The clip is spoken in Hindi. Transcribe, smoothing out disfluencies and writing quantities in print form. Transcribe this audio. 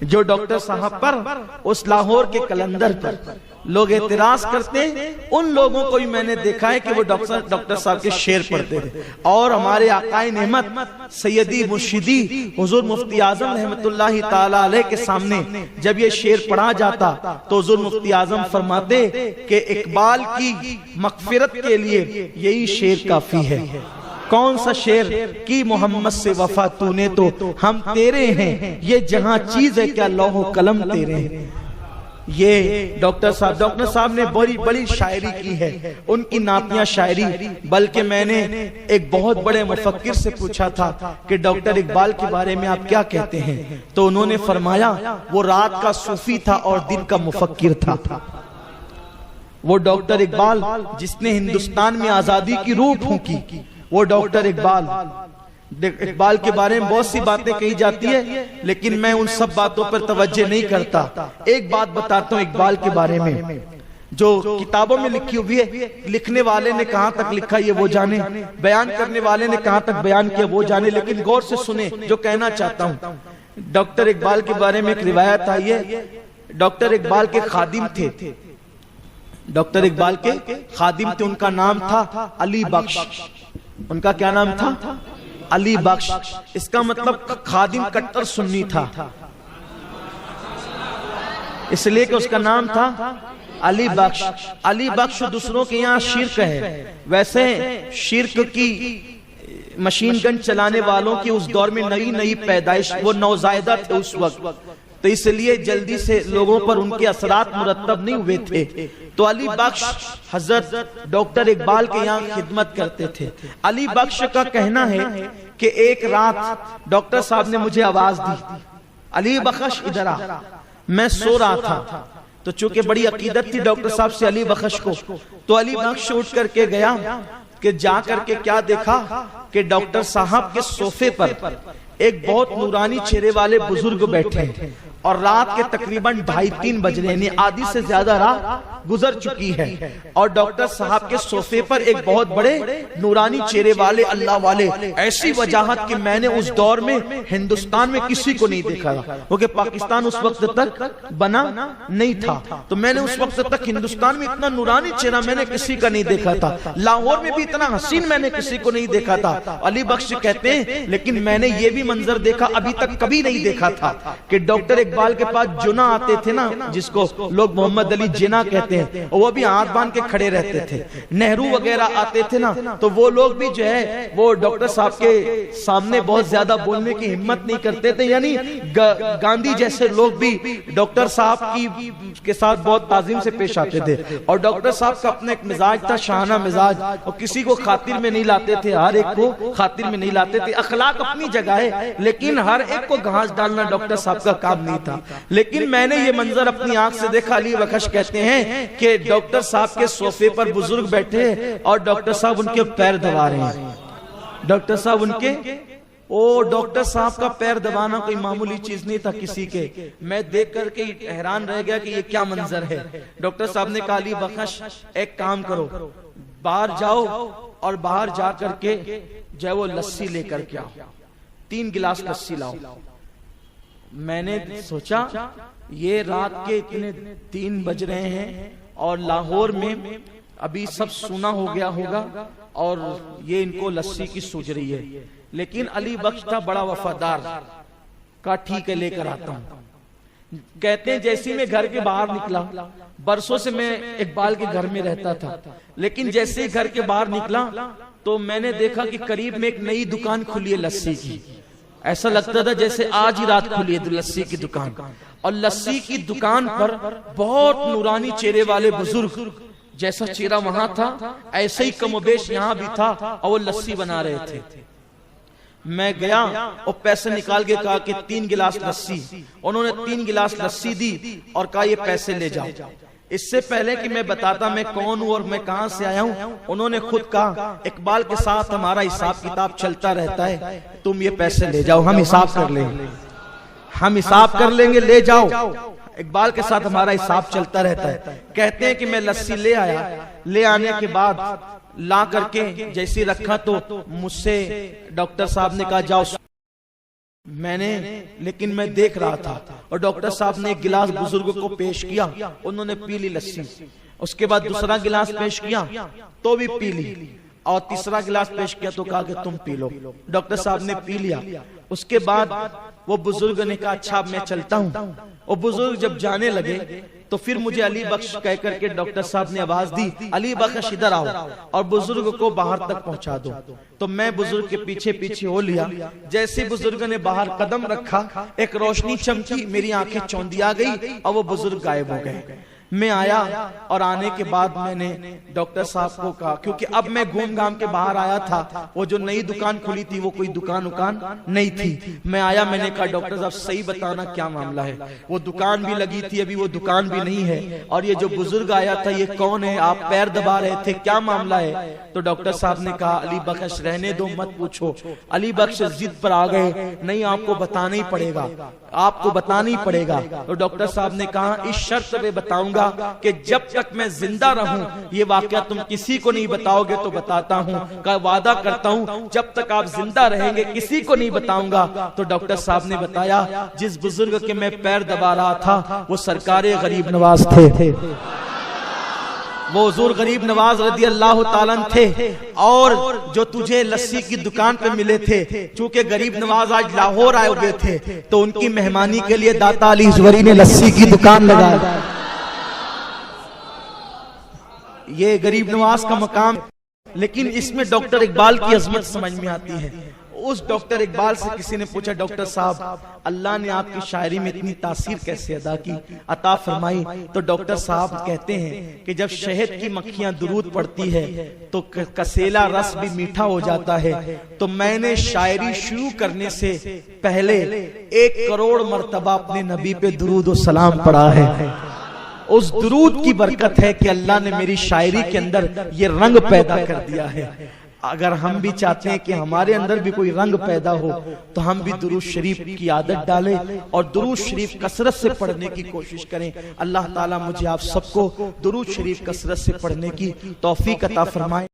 जो डॉक्टर साहब पर उस लाहौर के कलंदर पर लोग एतराज करते हैं, उन लोगों को भी मैंने देखा है कि वो डॉक्टर साहब के शेर पढ़ते थे। और हमारे आकाए नेमत सैयदी मुर्शिदी हुजूर मुफ्ती आजम रहमतुल्लाहि ताला अलैह के सामने जब ये शेर पढ़ा जाता तो हुजूर मुफ्ती आजम फरमाते कि इकबाल की मगफिरत के लिए यही शेर काफी है। कौन सा शेर कि मोहम्मद से वफा तूने तो हम तेरे हैं, ये जहां चीज है क्या लौह कलम तेरे हैं। ये डॉक्टर साहब ने बड़ी बड़ी शायरी की है, उनकी नातियां शायरी। बल्कि मैंने एक बहुत बड़े मुफक्किर से पूछा था कि डॉक्टर इकबाल के बारे में आप क्या कहते हैं, तो उन्होंने फरमाया वो रात का सूफी था और दिन का मुफक्किर था। वो डॉक्टर इकबाल जिसने हिंदुस्तान में आजादी की रूह फूंकी, वो डॉक्टर इकबाल के बारे में बहुत सी बातें कही जाती है, लेकिन मैं उन सब बातों पर तवज्जो नहीं करता। एक बात बताता हूँ इकबाल के बारे में, जो किताबों में लिखी हुई है, लिखने वाले ने कहां तक लिखा ये वो जाने, बयान करने वाले ने कहां तक बयान किया वो जाने, लेकिन गौर से सुने जो कहना चाहता हूँ। डॉक्टर इकबाल के बारे में एक रिवायत आई है, डॉक्टर इकबाल के खादिम थे, डॉक्टर इकबाल के खादिम थे, उनका नाम था अली बख्श। उनका क्या नाम था? अली बख्श। इसका मतलब खादिम कट्टर सुन्नी था, इसलिए कि उसका नाम था अली बख्श। अली बख्श दूसरों के यहाँ शिर्क है। वैसे शिर्क की मशीन गन चलाने वालों की उस दौर में नई नई पैदाइश, वो नौजायदा थे उस वक्त, तो इसलिए जल्दी से लोगों पर उनके असरात मुरत्तब नहीं हुए थे। तो अली बख्श हजरत डॉक्टर इकबाल के यहाँ खिदमत करते थे। अली बख्श का कहना है कि एक रात डॉक्टर साहब ने मुझे आवाज दी, अली बख्श इधर आ। मैं सो रहा था, तो चूंकि बड़ी अकीदत थी डॉक्टर साहब से अली बख्श को, तो अली बख्श उठ करके गया कि जा करके क्या देखा कि डॉक्टर साहब के सोफे पर एक बहुत नूरानी चेहरे वाले बुजुर्ग बैठे हैं और रात के तकरीबन 2:30-3 बज रहे हैं, आधी से ज्यादा रात गुजर चुकी है। और डॉक्टर साहब के सोफे पर एक बहुत बड़े नूरानी चेहरे वाले अल्लाह वाले, ऐसी वजाहत कि मैंने उस दौर में हिंदुस्तान में किसी को नहीं देखा था, क्योंकि पाकिस्तान उस वक्त तक बना नहीं था। तो मैंने उस वक्त तक हिंदुस्तान में इतना नूरानी चेहरा मैंने किसी का नहीं देखा था, लाहौर में भी इतना हसीन मैंने किसी को नहीं देखा था। अली बख्श कहते हैं लेकिन मैंने ये भी मंजर देखा, अभी तक कभी नहीं देखा था, कि डॉक्टर इकबाल के पास जुना आते थे ना, जिसको लोग मोहम्मद अली जिना कहते हैं, वो भी हाथ बांध के खड़े रहते थे। नेहरू वगैरह आते थे ना, तो वो लोग भी जो है वो डॉक्टर साहब के सामने बहुत ज्यादा बोलने की हिम्मत नहीं करते थे। यानी गांधी जैसे लोग भी डॉक्टर साहब के साथ बहुत ताजीम से पेश आते थे। और डॉक्टर साहब का अपना एक मिजाज था, शाहाना मिजाज, और किसी को खातिर में नहीं लाते थे, हर एक को खातिर में नहीं लाते थे। अखलाक अपनी जगह है, लेकिन हर एक को घास डालना डॉक्टर साहब का काम नहीं था। लेकिन मैंने ये मंजर अपनी आंख से देखा। अली बख्श कहते हैं कि डॉक्टर साहब के सोफे पर बुजुर्ग बैठे और डॉक्टर साहब उनके पैर दबा रहे हैं। डॉक्टर साहब उनके डॉक्टर साहब का पैर दबाना कोई मामूली चीज नहीं था किसी के। मैं देख करके हैरान रह गया कि ये क्या मंजर है। डॉक्टर साहब ने कहा अली बख्श एक काम करो, बाहर जाओ और बाहर जा करके जो है वो लस्सी लेकर के आओ, 3 गिलास लस्सी लाओ। मैंने सोचा ये रात के इतने 3 बज रहे हैं और लाहौर में अभी सब सुना हो गया होगा और ये इनको लस्सी की सूझ रही है। लेकिन अली बख्श था बड़ा वफादार, का ठीक है लेकर आता हूं। कहते हैं जैसे मैं घर के बाहर निकला, बरसों से मैं इकबाल के घर में रहता था, लेकिन जैसे ही घर के बाहर निकला तो मैंने देखा कि करीब में एक नई दुकान खुली है लस्सी की। ऐसा लगता था जैसे आज ही रात खुली है लस्सी की दुकान। और लस्सी की दुकान पर बहुत नूरानी चेहरे वाले बुजुर्ग, जैसा चेहरा वहां था ऐसे ही कमोबेश यहाँ भी था, और वो लस्सी बना रहे थे। मैं गया और पैसे निकाल के कहा कि 3 गिलास लस्सी। उन्होंने 3 गिलास लस्सी दी और कहा ये पैसे ले जाओ। इससे पहले कि मैं बताता मैं कौन हूं और मैं कहां से आया हूं, उन्होंने खुद कहा इकबाल के साथ हमारा हिसाब किताब चलता रहता है, तुम ये पैसे ले जाओ, हम हिसाब कर लेंगे, हम हिसाब कर लेंगे, ले जाओ। इकबाल के साथ हमारा हिसाब चलता रहता है। कहते हैं कि मैं लस्सी ले आया, ले आने के बाद ला करके जैसे रखा तो मुझसे डॉक्टर साहब ने कहा जाओ। मैंने लेकिन मैं देख रहा था और डॉक्टर साहब ने एक गिलास बुजुर्ग को पेश किया, उन्होंने पी ली लस्सी। उसके बाद दूसरा गिलास पेश किया तो भी पी ली, और तीसरा गिलास पेश किया तो कहा कि तुम पी लो। डॉक्टर साहब ने पी लिया। उसके बाद वो बुजुर्ग ने कहा अच्छा अब मैं चलता हूँ। वो बुजुर्ग जब जाने लगे तो फिर मुझे अली बख्श कह करके डॉक्टर साहब ने आवाज दी, अली बख्श इधर आओ और बुजुर्ग को बाहर तक पहुंचा दो। तो मैं बुजुर्ग के पीछे पीछे हो लिया। जैसे बुजुर्ग ने बाहर कदम रखा, एक रोशनी चमकी, मेरी आंखें चौंधिया गई और वो बुजुर्ग गायब हो गए। मैं आया और आने के बाद मैंने डॉक्टर साहब को कहा, क्योंकि अब मैं घूम घाम के बाहर आया था, वो जो नई दुकान खुली थी वो कोई दुकान नहीं थी। मैं आया, मैंने कहा डॉक्टर साहब सही बताना क्या मामला है, वो दुकान भी लगी थी, अभी वो दुकान भी नहीं है, और ये जो बुजुर्ग आया था ये कौन है, आप पैर दबा रहे थे, क्या मामला है। तो डॉक्टर साहब ने कहा अली बख्श रहने दो, मत पूछो। अली बख्श जिद पर आ गए, नहीं आपको बताना ही पड़ेगा, आपको बताना ही पड़ेगा। तो डॉक्टर साहब ने कहा इस शर्त पे बताऊंगा कि जब तक मैं जिंदा रहूं ये वाकया तुम किसी को नहीं बताओगे तो बताता हूं, का वादा करता हूं जब तक आप जिंदा रहेंगे किसी को नहीं बताऊंगा। तो डॉक्टर साहब ने बताया जिस बुजुर्ग के मैं पैर दबा रहा था वो सरकारे गरीब नवाज थे, वो हुजूर गरीब नवाज रदी अल्लाह ताला थे। और जो तुझे लस्सी की दुकान पे मिले थे, चूंकि गरीब नवाज आज लाहौर आए हुए थे तो उनकी मेहमानी के लिए दाता अली हुजूरी ने लस्सी की दुकान लगाई। ये गरीब नवाज का मकाम। लेकिन इसमें डॉक्टर इकबाल की अजमत समझ में आती है। उस डॉक्टर इकबाल से किसी ने पूछा डॉक्टर साहब अल्लाह ने आपकी शायरी में इतनी तासीर कैसे अता फरमाई। तो डॉक्टर साहब कहते हैं कि जब शहद की मक्खियां दुरूद पड़ती है तो कसेला रस भी मीठा हो जाता है। तो मैंने शायरी शुरू करने से पहले 1 करोड़ मर्तबा अपने नबी पे दुरूद और सलाम पढ़ा है। उस दुरूद की बरकत है कि अल्लाह ने मेरी शायरी के अंदर ये रंग पैदा कर दिया है। अगर हम भी चाहते हैं कि हमारे अंदर भी कोई रंग पैदा हो तो हम भी दुरूद शरीफ की आदत डालें और दुरूद शरीफ कसरत से पढ़ने की कोशिश करें। अल्लाह ताला मुझे आप सबको दुरूद शरीफ कसरत से पढ़ने की तौफीक अता फरमाए।